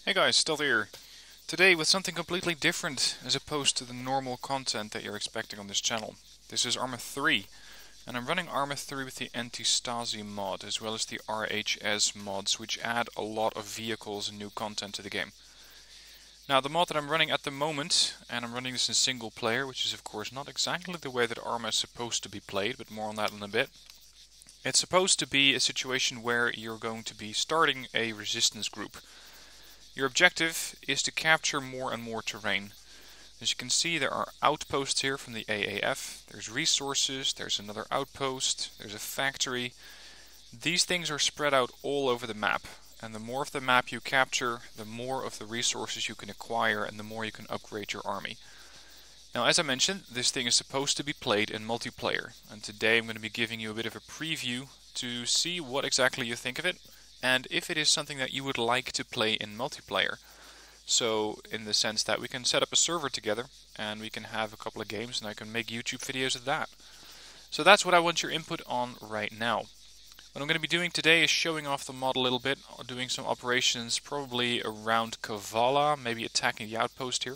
Hey guys, still here. Today with something completely different as opposed to the normal content that you're expecting on this channel. This is Arma 3, and I'm running Arma 3 with the Antistasi mod as well as the RHS mods, which add a lot of vehicles and new content to the game. Now the mod that I'm running at the moment, and I'm running this in single player, which is of course not exactly the way that Arma is supposed to be played, but more on that in a bit. It's supposed to be a situation where you're going to be starting a resistance group. Your objective is to capture more and more terrain. As you can see, there are outposts here from the AAF, there's resources, there's another outpost, there's a factory. These things are spread out all over the map, and the more of the map you capture, the more of the resources you can acquire and the more you can upgrade your army. Now, as I mentioned, this thing is supposed to be played in multiplayer, and today I'm going to be giving you a bit of a preview to see what exactly you think of it, and if it is something that you would like to play in multiplayer. So, in the sense that we can set up a server together, and we can have a couple of games, and I can make YouTube videos of that. So that's what I want your input on right now. What I'm going to be doing today is showing off the mod a little bit, doing some operations probably around Kavala, maybe attacking the outpost here.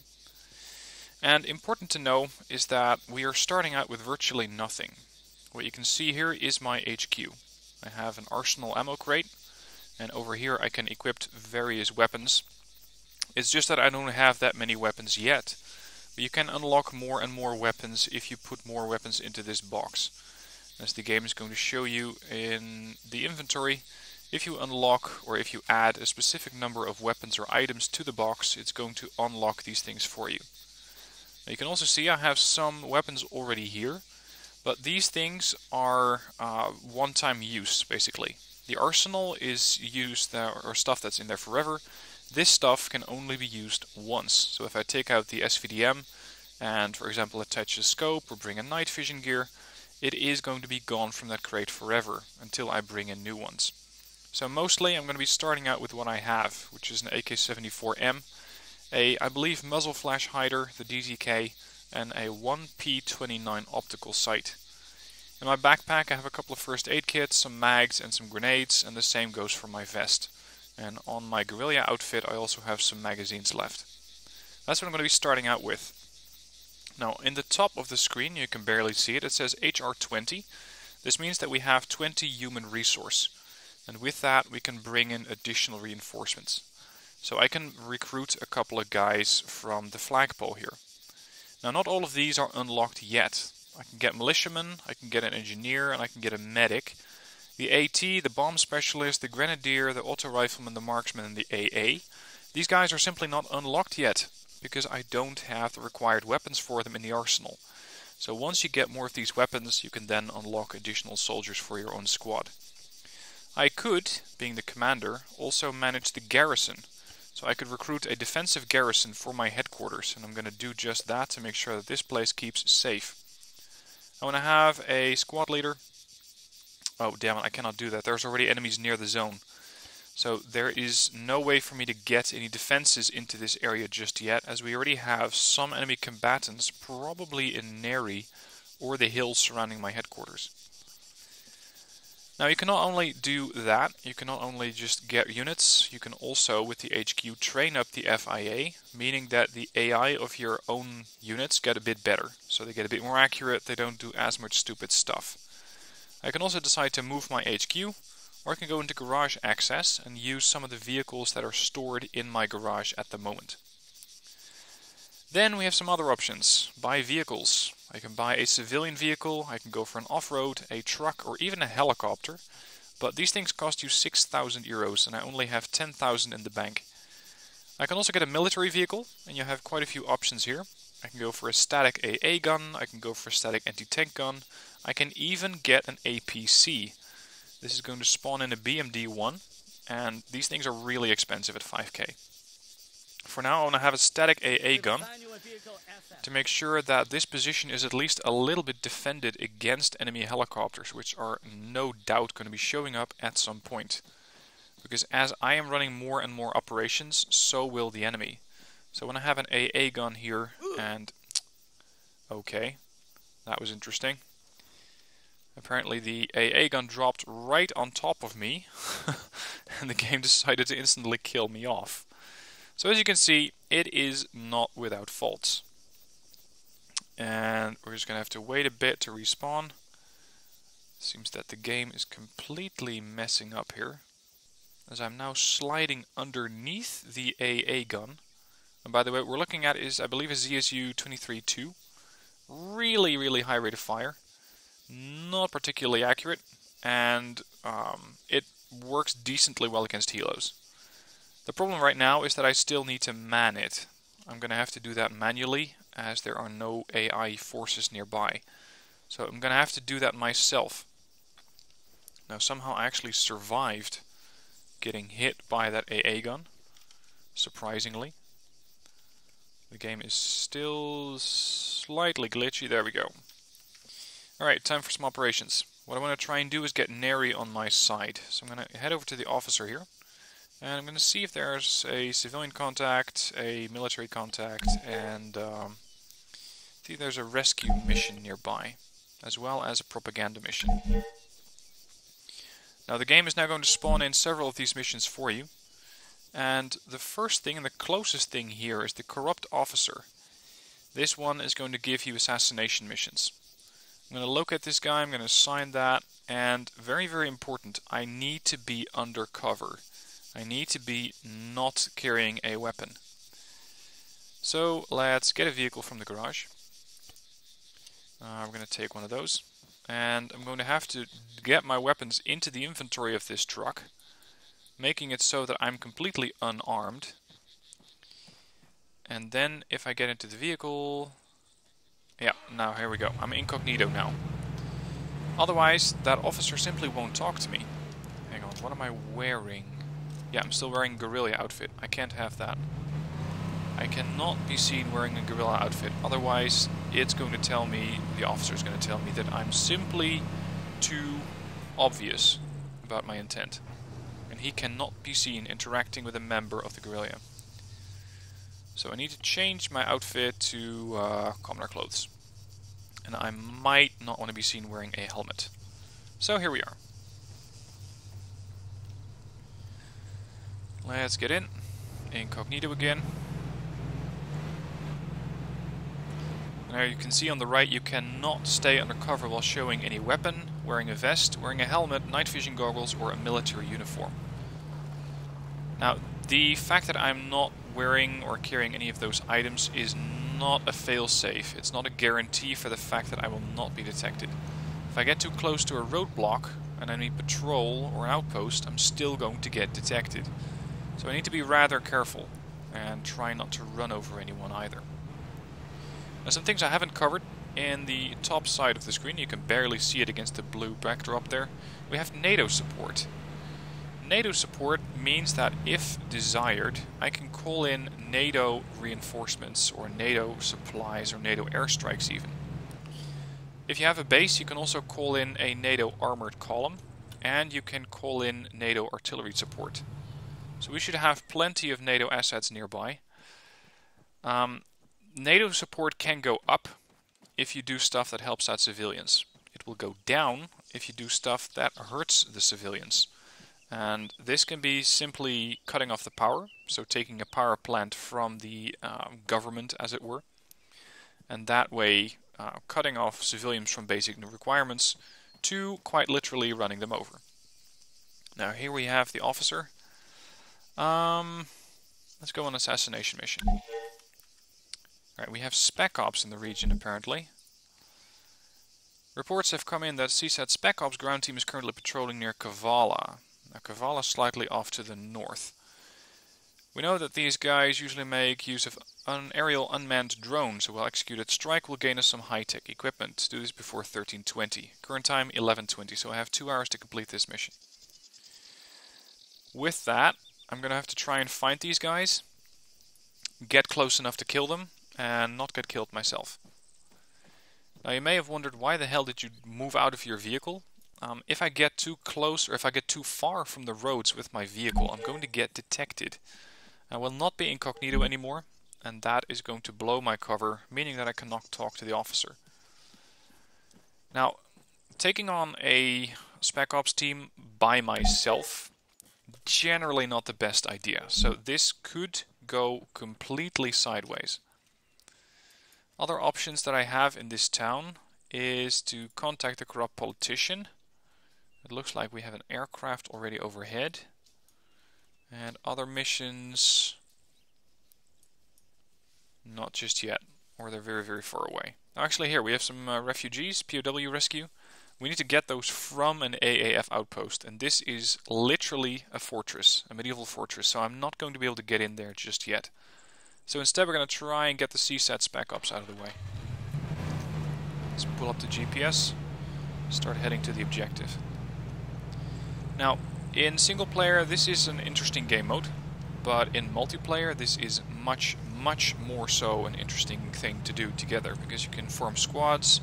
And important to know is that we are starting out with virtually nothing. What you can see here is my HQ. I have an arsenal ammo crate, and over here I can equip various weapons. It's just that I don't have that many weapons yet. But you can unlock more and more weapons if you put more weapons into this box. As the game is going to show you in the inventory, if you unlock or if you add a specific number of weapons or items to the box, it's going to unlock these things for you. Now you can also see I have some weapons already here, but these things are one-time use basically. The arsenal is used or stuff that's in there forever. This stuff can only be used once. So if I take out the SVDM and, for example, attach a scope or bring a night vision gear, it is going to be gone from that crate forever until I bring in new ones. So mostly I'm going to be starting out with what I have, which is an AK-74M, I believe muzzle flash hider, the DZK, and a 1P29 optical sight. In my backpack I have a couple of first aid kits, some mags and some grenades, and the same goes for my vest. And on my guerrilla outfit I also have some magazines left. That's what I'm going to be starting out with. Now in the top of the screen, you can barely see it, it says HR20. This means that we have 20 human resource. And with that we can bring in additional reinforcements. So I can recruit a couple of guys from the flagpole here. Now not all of these are unlocked yet. I can get militiamen, I can get an engineer, and I can get a medic. The AT, the bomb specialist, the grenadier, the auto rifleman, the marksman, and the AA. These guys are simply not unlocked yet, because I don't have the required weapons for them in the arsenal. So once you get more of these weapons, you can then unlock additional soldiers for your own squad. I could, being the commander, also manage the garrison. So I could recruit a defensive garrison for my headquarters, and I'm going to do just that to make sure that this place keeps safe. I want to have a squad leader. Oh damn it, I cannot do that. There's already enemies near the zone. So there is no way for me to get any defenses into this area just yet, as we already have some enemy combatants, probably in Neri or the hills surrounding my headquarters. Now you can not only do that, you can not only just get units, you can also with the HQ train up the FIA, meaning that the AI of your own units get a bit better. So they get a bit more accurate, they don't do as much stupid stuff. I can also decide to move my HQ, or I can go into garage access and use some of the vehicles that are stored in my garage at the moment. Then we have some other options. Buy vehicles. I can buy a civilian vehicle, I can go for an off-road, a truck, or even a helicopter. But these things cost you 6,000 euros and I only have 10,000 in the bank. I can also get a military vehicle, and you have quite a few options here. I can go for a static AA gun, I can go for a static anti-tank gun, I can even get an APC. This is going to spawn in a BMD-1, and these things are really expensive at 5k. For now I want to have a static AA gun to make sure that this position is at least a little bit defended against enemy helicopters, which are no doubt going to be showing up at some point. Because as I am running more and more operations, so will the enemy. So when I have an AA gun here, and okay, that was interesting. Apparently the AA gun dropped right on top of me, and the game decided to instantly kill me off. So as you can see, it is not without faults. And we're just going to have to wait a bit to respawn. Seems that the game is completely messing up here, as I'm now sliding underneath the AA gun. And by the way, what we're looking at is, I believe, a ZSU 23-2. Really, really high rate of fire. Not particularly accurate, and it works decently well against helos. The problem right now is that I still need to man it. I'm going to have to do that manually, as there are no AI forces nearby. So I'm going to have to do that myself. Now somehow I actually survived getting hit by that AA gun, surprisingly. The game is still slightly glitchy. There we go. Alright, time for some operations. What I want to try and do is get Neri on my side. So I'm going to head over to the officer here. And I'm going to see if there's a civilian contact, a military contact, and I think there's a rescue mission nearby, as well as a propaganda mission. Now the game is now going to spawn in several of these missions for you. And the first thing and the closest thing here is the corrupt officer. This one is going to give you assassination missions. I'm going to locate this guy, I'm going to assign that, and very, very important, I need to be undercover. I need to be not carrying a weapon. So let's get a vehicle from the garage. We're going to take one of those. And I'm going to have to get my weapons into the inventory of this truck, making it so that I'm completely unarmed. And then if I get into the vehicle... Yeah, now here we go. I'm incognito now. Otherwise, that officer simply won't talk to me. Hang on, what am I wearing? Yeah, I'm still wearing a guerrilla outfit. I can't have that. I cannot be seen wearing a guerrilla outfit. Otherwise, it's going to tell me, the officer is going to tell me that I'm simply too obvious about my intent. And he cannot be seen interacting with a member of the guerrilla. So I need to change my outfit to commoner clothes. And I might not want to be seen wearing a helmet. So here we are. Let's get in. Incognito again. Now you can see on the right you cannot stay undercover while showing any weapon, wearing a vest, wearing a helmet, night vision goggles, or a military uniform. Now the fact that I'm not wearing or carrying any of those items is not a fail-safe. It's not a guarantee for the fact that I will not be detected. If I get too close to a roadblock, an enemy patrol or an outpost, I'm still going to get detected. So I need to be rather careful and try not to run over anyone either. Now some things I haven't covered in the top side of the screen, you can barely see it against the blue backdrop there. We have NATO support. NATO support means that if desired, I can call in NATO reinforcements or NATO supplies or NATO airstrikes even. If you have a base, you can also call in a NATO armored column, and you can call in NATO artillery support. So we should have plenty of NATO assets nearby. NATO support can go up if you do stuff that helps out civilians. It will go down if you do stuff that hurts the civilians. And this can be simply cutting off the power, so taking a power plant from the government, as it were. And that way cutting off civilians from basic requirements to quite literally running them over. Now here we have the officer. Let's go on assassination mission. Alright, we have Spec Ops in the region apparently. Reports have come in that CSAT Spec Ops ground team is currently patrolling near Kavala. Now Kavala is slightly off to the north. We know that these guys usually make use of an aerial unmanned drones, so while executed strike will gain us some high-tech equipment. Do this before 13:20. Current time 11:20, so I have 2 hours to complete this mission. With that, I'm going to have to try and find these guys, get close enough to kill them, and not get killed myself. Now you may have wondered, why the hell did you move out of your vehicle? If I get too close or if I get too far from the roads with my vehicle, I'm going to get detected. I will not be incognito anymore, and that is going to blow my cover, meaning that I cannot talk to the officer. Now, taking on a Spec Ops team by myself, generally not the best idea. So this could go completely sideways. Other options that I have in this town is to contact the corrupt politician. It looks like we have an aircraft already overhead. And other missions, not just yet, or they're very, very far away. Actually, here we have some refugees, POW rescue. We need to get those from an AAF outpost, and this is literally a fortress, a medieval fortress, so I'm not going to be able to get in there just yet. So instead we're going to try and get the CSAT spec ops out of the way. Let's pull up the GPS, start heading to the objective. Now, in single player this is an interesting game mode, but in multiplayer this is much more so an interesting thing to do together, because you can form squads,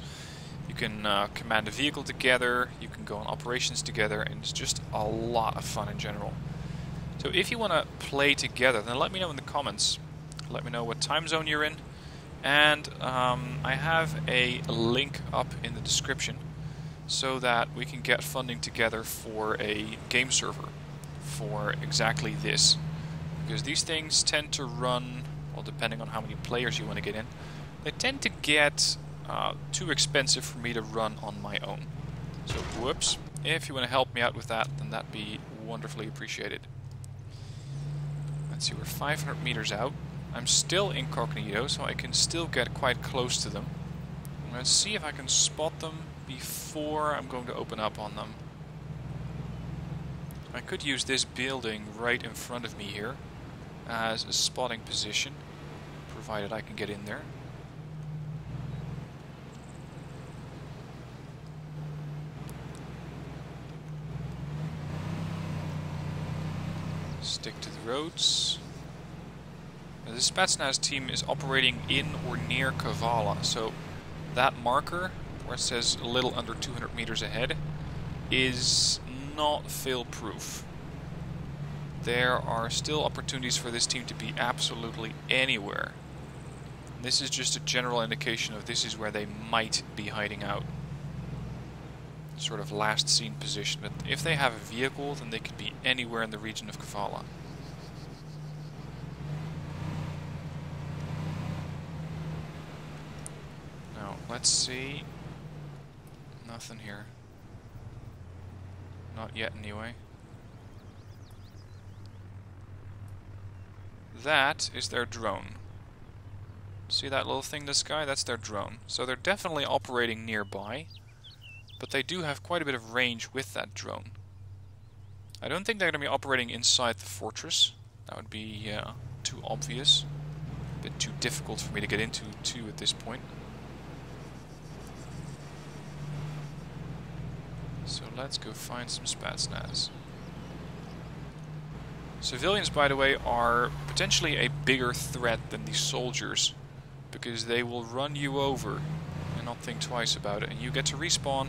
you can command a vehicle together, you can go on operations together, and it's just a lot of fun in general. So if you want to play together, then let me know in the comments. Let me know what time zone you're in, and I have a link up in the description so that we can get funding together for a game server for exactly this. Because these things tend to run, well, depending on how many players you want to get in, they tend to get too expensive for me to run on my own. So, whoops. If you want to help me out with that, then that'd be wonderfully appreciated. Let's see, we're 500 meters out. I'm still incognito, so I can still get quite close to them. Let's see if I can spot them before I'm going to open up on them. I could use this building right in front of me here as a spotting position, provided I can get in there. Stick to the roads. Now, the Spetsnaz team is operating in or near Kavala, so that marker, where it says a little under 200 meters ahead, is not fail-proof. There are still opportunities for this team to be absolutely anywhere. This is just a general indication of this is where they might be hiding out. Sort of last seen position, but if they have a vehicle, then they could be anywhere in the region of Kavala. Now, let's see. Nothing here. Not yet, anyway. That is their drone. See that little thing in the sky? That's their drone. So they're definitely operating nearby, but they do have quite a bit of range with that drone. I don't think they're going to be operating inside the fortress. That would be too obvious. A bit too difficult for me to get into too at this point. So let's go find some Spetsnaz. Civilians, by the way, are potentially a bigger threat than the soldiers, because they will run you over and not think twice about it, and you get to respawn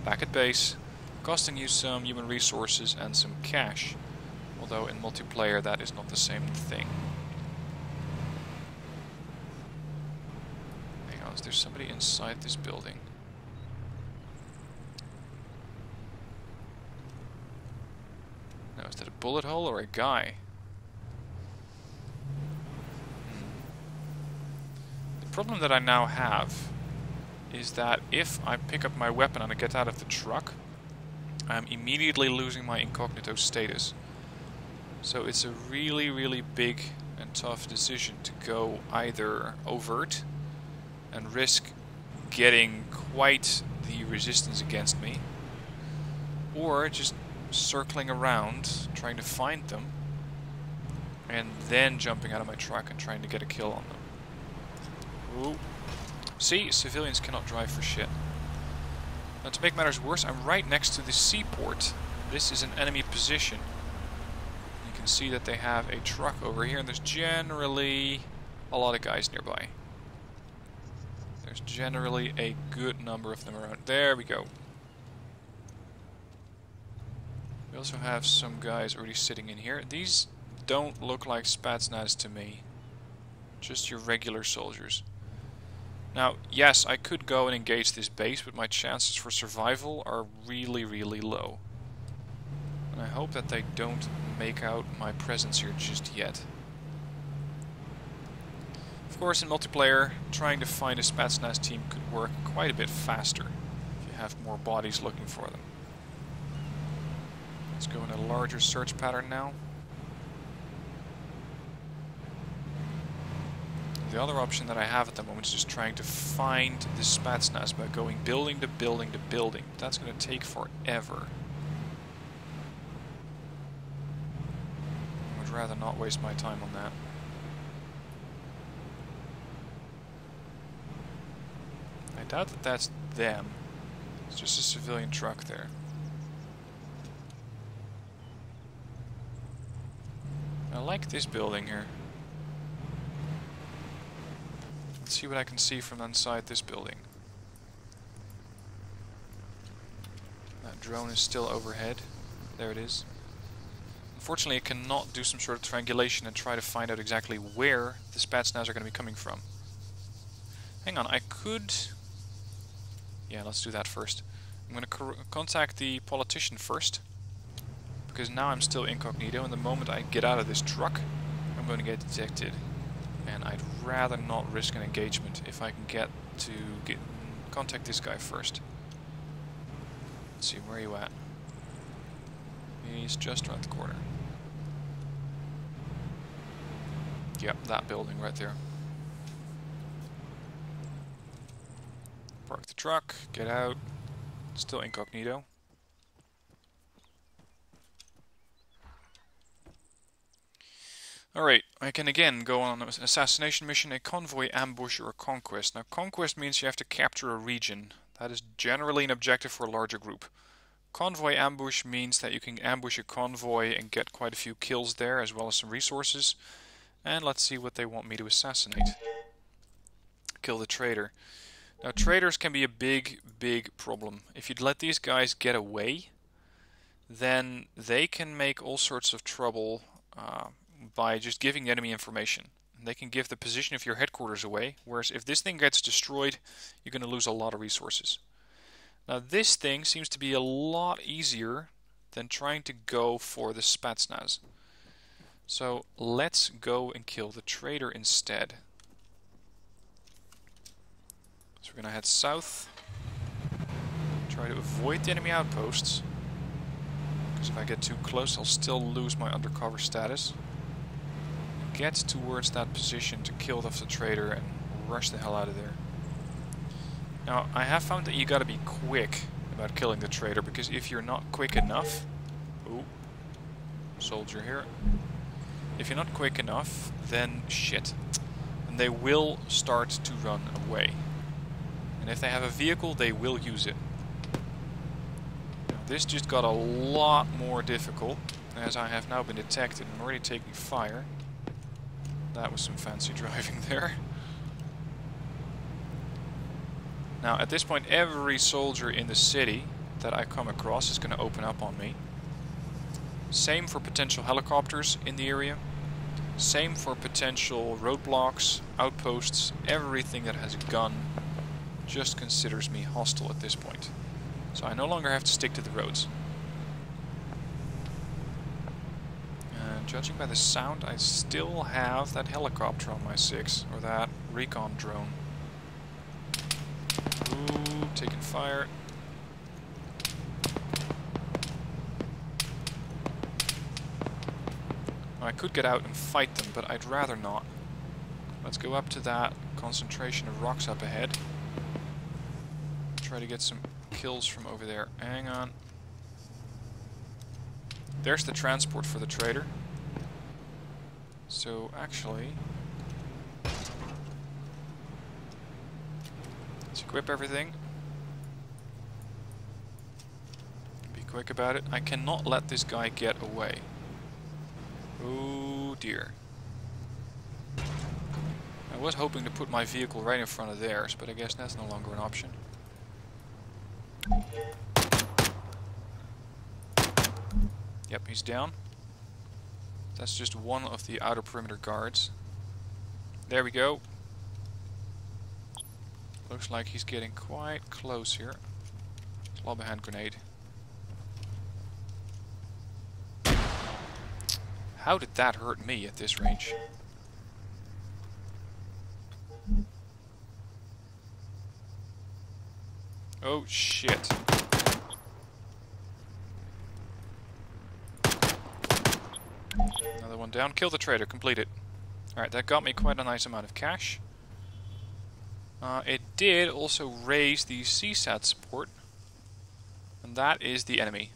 back at base, costing you some human resources and some cash, although in multiplayer that is not the same thing. Hang on, is there somebody inside this building? No, is that a bullet hole or a guy? The problem that I now have is that if I pick up my weapon and I get out of the truck, I'm immediately losing my incognito status. So it's a really big and tough decision to go either overt and risk getting quite the resistance against me, or just circling around, trying to find them, and then jumping out of my truck and trying to get a kill on them. Ooh. See, civilians cannot drive for shit. Now, to make matters worse, I'm right next to the seaport. This is an enemy position. You can see that they have a truck over here, and there's generally a lot of guys nearby. There's generally a good number of them around. There we go. We also have some guys already sitting in here. These don't look like Spetsnaz to me. Just your regular soldiers. Now, yes, I could go and engage this base, but my chances for survival are really low. And I hope that they don't make out my presence here just yet. Of course, in multiplayer, trying to find a Spetsnaz team could work quite a bit faster if you have more bodies looking for them. Let's go in a larger search pattern now. The other option that I have at the moment is just trying to find the Spetsnaz by going building to building to building. That's going to take forever. I would rather not waste my time on that. I doubt that that's them. It's just a civilian truck there. I like this building here. Let's see what I can see from inside this building. That drone is still overhead. There it is. Unfortunately, it cannot do some sort of triangulation and try to find out exactly where the Spetsnaz are going to be coming from. Hang on, I could... Yeah, let's do that first. I'm going to contact the politician first, because now I'm still incognito, and the moment I get out of this truck, I'm going to get detected. And I'd rather not risk an engagement if I can get to contact this guy first. Let's see, where are you at? He's just around the corner. Yep, that building right there. Park the truck, get out. Still incognito. Alright, I can again go on an assassination mission, a convoy, ambush, or a conquest. Now, conquest means you have to capture a region. That is generally an objective for a larger group. Convoy ambush means that you can ambush a convoy and get quite a few kills there, as well as some resources. And let's see what they want me to assassinate. Kill the traitor. Now, traitors can be a big, big problem. If you'd let these guys get away, then they can make all sorts of trouble by just giving the enemy information. They can give the position of your headquarters away, whereas if this thing gets destroyed, you're going to lose a lot of resources. Now, this thing seems to be a lot easier than trying to go for the Spetsnaz. So let's go and kill the traitor instead. So we're going to head south, try to avoid the enemy outposts, because if I get too close I'll still lose my undercover status. Get towards that position to kill off the traitor and rush the hell out of there. Now, I have found that you gotta be quick about killing the traitor, because if you're not quick enough... Ooh, soldier here. If you're not quick enough, then shit. And they will start to run away. And if they have a vehicle, they will use it. Now, this just got a lot more difficult, as I have now been detected and already taking fire. That was some fancy driving there. Now, at this point, every soldier in the city that I come across is going to open up on me. Same for potential helicopters in the area. Same for potential roadblocks, outposts. Everything that has a gun just considers me hostile at this point. So I no longer have to stick to the roads. And judging by the sound, I still have that helicopter on my 6, or that recon drone. Ooh, taking fire. I could get out and fight them, but I'd rather not. Let's go up to that concentration of rocks up ahead. Try to get some kills from over there. Hang on. There's the transport for the traitor. So, actually... let's equip everything. Be quick about it. I cannot let this guy get away. Oh dear. I was hoping to put my vehicle right in front of theirs, but I guess that's no longer an option. Yep, he's down. That's just one of the outer perimeter guards. There we go. Looks like he's getting quite close here. Lob a hand grenade. How did that hurt me at this range? Oh shit. Another one down. Kill the traitor. Complete it. Alright, that got me quite a nice amount of cash. It did also raise the CSAT support. And that is the enemy.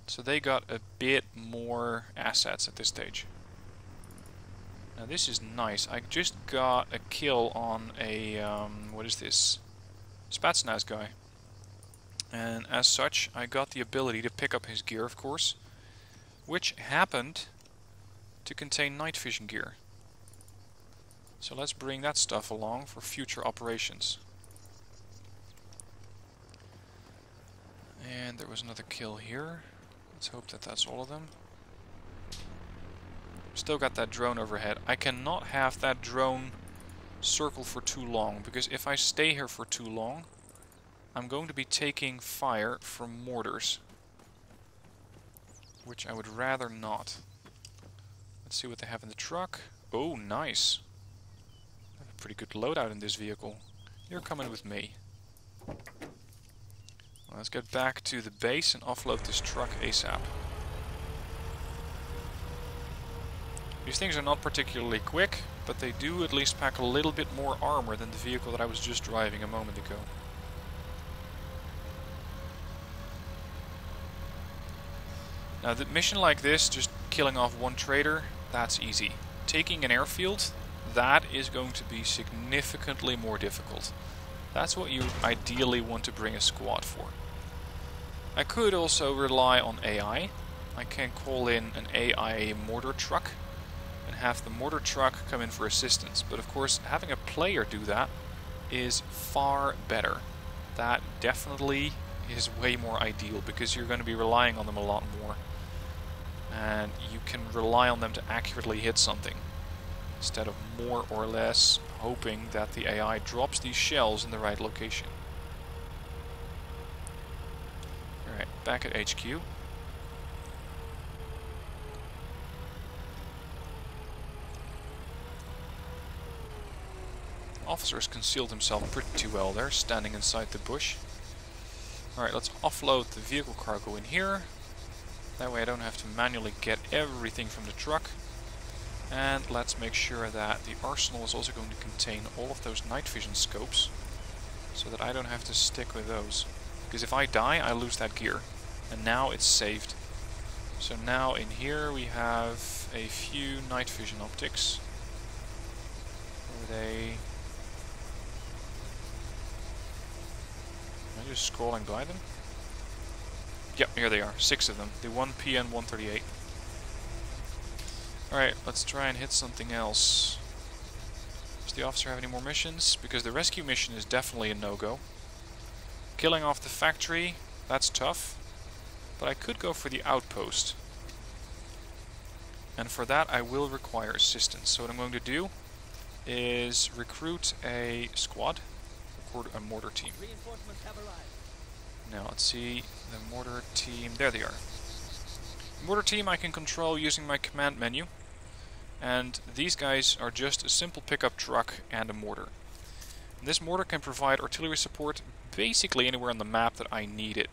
So they got a bit more assets at this stage. Now this is nice. I just got a kill on a, what is this? Spatsnaz guy. And as such, I got the ability to pick up his gear, of course. Which happened to contain night vision gear. So let's bring that stuff along for future operations. And there was another kill here. Let's hope that that's all of them. Still got that drone overhead. I cannot have that drone circle for too long, because if I stay here for too long, I'm going to be taking fire from mortars. Which I would rather not. Let's see what they have in the truck. Oh, nice. I have a pretty good loadout in this vehicle. You're coming with me. Well, let's get back to the base and offload this truck ASAP. These things are not particularly quick, but they do at least pack a little bit more armor than the vehicle that I was just driving a moment ago. Now, the mission like this, just killing off one traitor, that's easy. Taking an airfield, that is going to be significantly more difficult. That's what you ideally want to bring a squad for. I could also rely on AI. I can call in an AI mortar truck and have the mortar truck come in for assistance. But of course, having a player do that is far better. That definitely is way more ideal, because you're going to be relying on them a lot more. And you can rely on them to accurately hit something, instead of more or less hoping that the AI drops these shells in the right location. Alright, back at HQ. Officer has concealed himself pretty well there, standing inside the bush. Alright, let's offload the vehicle cargo in here. That way I don't have to manually get everything from the truck. And let's make sure that the arsenal is also going to contain all of those night vision scopes, so that I don't have to stick with those. Because if I die, I lose that gear. And now it's saved. So now in here we have a few night vision optics. Are they... Am I just scrolling by them? Yep, here they are. 6 of them. The 1P and 138. Alright, let's try and hit something else. Does the officer have any more missions? Because the rescue mission is definitely a no-go. Killing off the factory, that's tough. But I could go for the outpost. And for that I will require assistance. So what I'm going to do is recruit a squad, a mortar team. Reinforcements have arrived. Now let's see, the mortar team, there they are. The mortar team I can control using my command menu, and these guys are just a simple pickup truck and a mortar. And this mortar can provide artillery support basically anywhere on the map that I need it.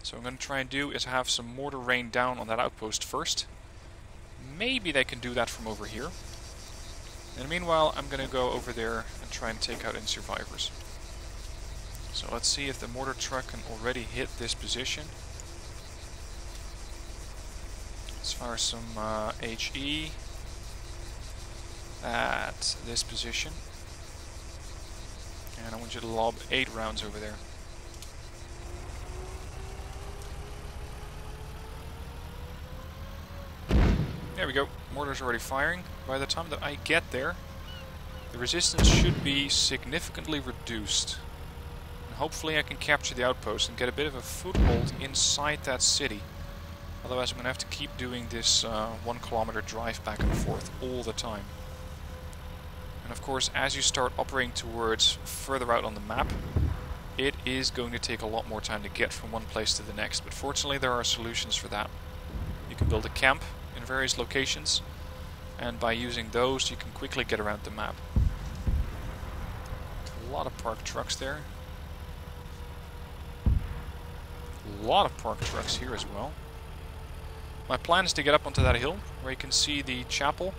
So what I'm going to try and do is have some mortar rain down on that outpost first. Maybe they can do that from over here. And meanwhile I'm going to go over there and try and take out any survivors. So let's see if the mortar truck can already hit this position. Let's fire some HE at this position. And I want you to lob 8 rounds over there. There we go. Mortar's already firing. By the time that I get there, the resistance should be significantly reduced. Hopefully I can capture the outpost and get a bit of a foothold inside that city. Otherwise I'm going to have to keep doing this 1 kilometer drive back and forth all the time. And of course, as you start operating towards further out on the map, it is going to take a lot more time to get from one place to the next. But fortunately there are solutions for that. You can build a camp in various locations, and by using those you can quickly get around the map. A lot of parked trucks there. A lot of parked trucks here as well. My plan is to get up onto that hill where you can see the chapel,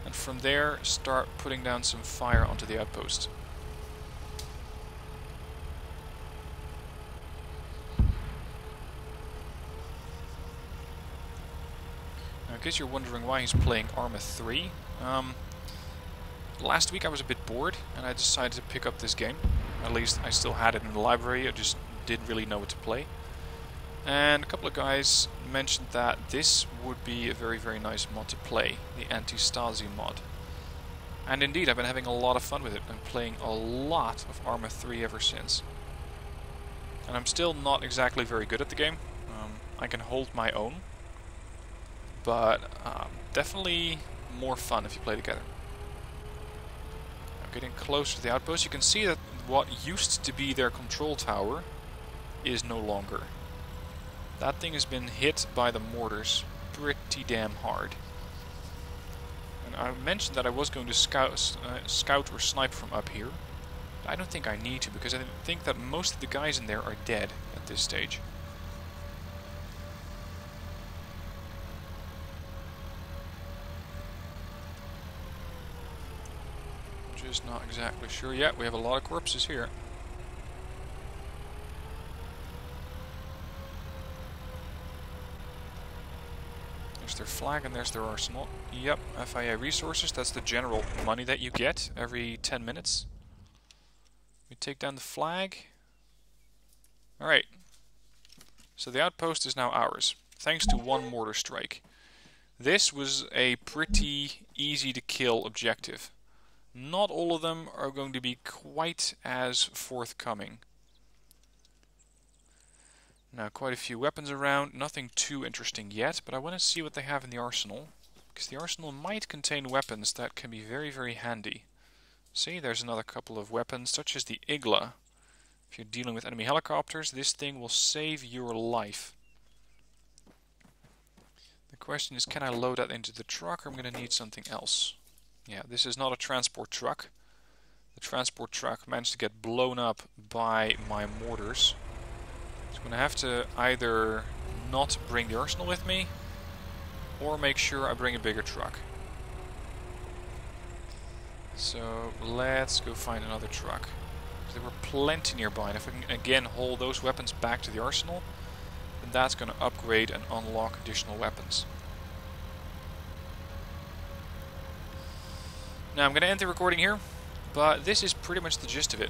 and from there start putting down some fire onto the outpost. Now, in case you're wondering why he's playing Arma 3, last week I was a bit bored and I decided to pick up this game. At least I still had it in the library, I just didn't really know what to play. And a couple of guys mentioned that this would be a very, very nice mod to play, the Antistasi mod. And indeed, I've been having a lot of fun with it. I'm playing a lot of Arma 3 ever since. And I'm still not exactly very good at the game. I can hold my own, but definitely more fun if you play together. I'm getting close to the outpost. You can see that what used to be their control tower is no longer. That thing has been hit by the mortars pretty damn hard. And I mentioned that I was going to scout or snipe from up here. But I don't think I need to, because I think that most of the guys in there are dead at this stage. Just not exactly sure yet. We have a lot of corpses here. There's their flag and there's their arsenal. Yep, FIA resources, that's the general money that you get every 10 minutes. We take down the flag. Alright. So the outpost is now ours, thanks to one mortar strike. This was a pretty easy to kill objective. Not all of them are going to be quite as forthcoming. Now, quite a few weapons around, nothing too interesting yet, but I want to see what they have in the arsenal, because the arsenal might contain weapons that can be very, very handy. See, there's another couple of weapons, such as the Igla. If you're dealing with enemy helicopters, this thing will save your life. The question is, can I load that into the truck, or I'm going to need something else? Yeah, this is not a transport truck. The transport truck managed to get blown up by my mortars. So I'm going to have to either not bring the arsenal with me, or make sure I bring a bigger truck. So let's go find another truck. There were plenty nearby, and if I can again haul those weapons back to the arsenal, then that's going to upgrade and unlock additional weapons. Now I'm going to end the recording here, but this is pretty much the gist of it.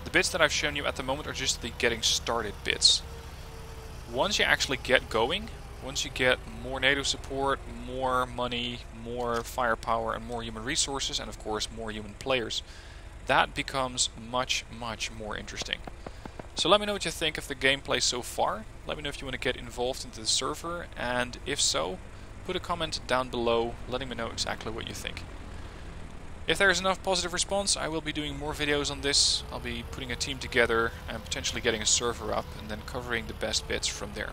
The bits that I've shown you at the moment are just the getting started bits. Once you actually get going, once you get more NATO support, more money, more firepower and more human resources, and of course more human players, that becomes much, much more interesting. So let me know what you think of the gameplay so far. Let me know if you want to get involved into the server, and if so, put a comment down below letting me know exactly what you think. If there is enough positive response, I will be doing more videos on this. I'll be putting a team together and potentially getting a server up and then covering the best bits from there.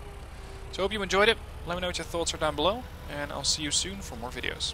So I hope you enjoyed it. Let me know what your thoughts are down below, and I'll see you soon for more videos.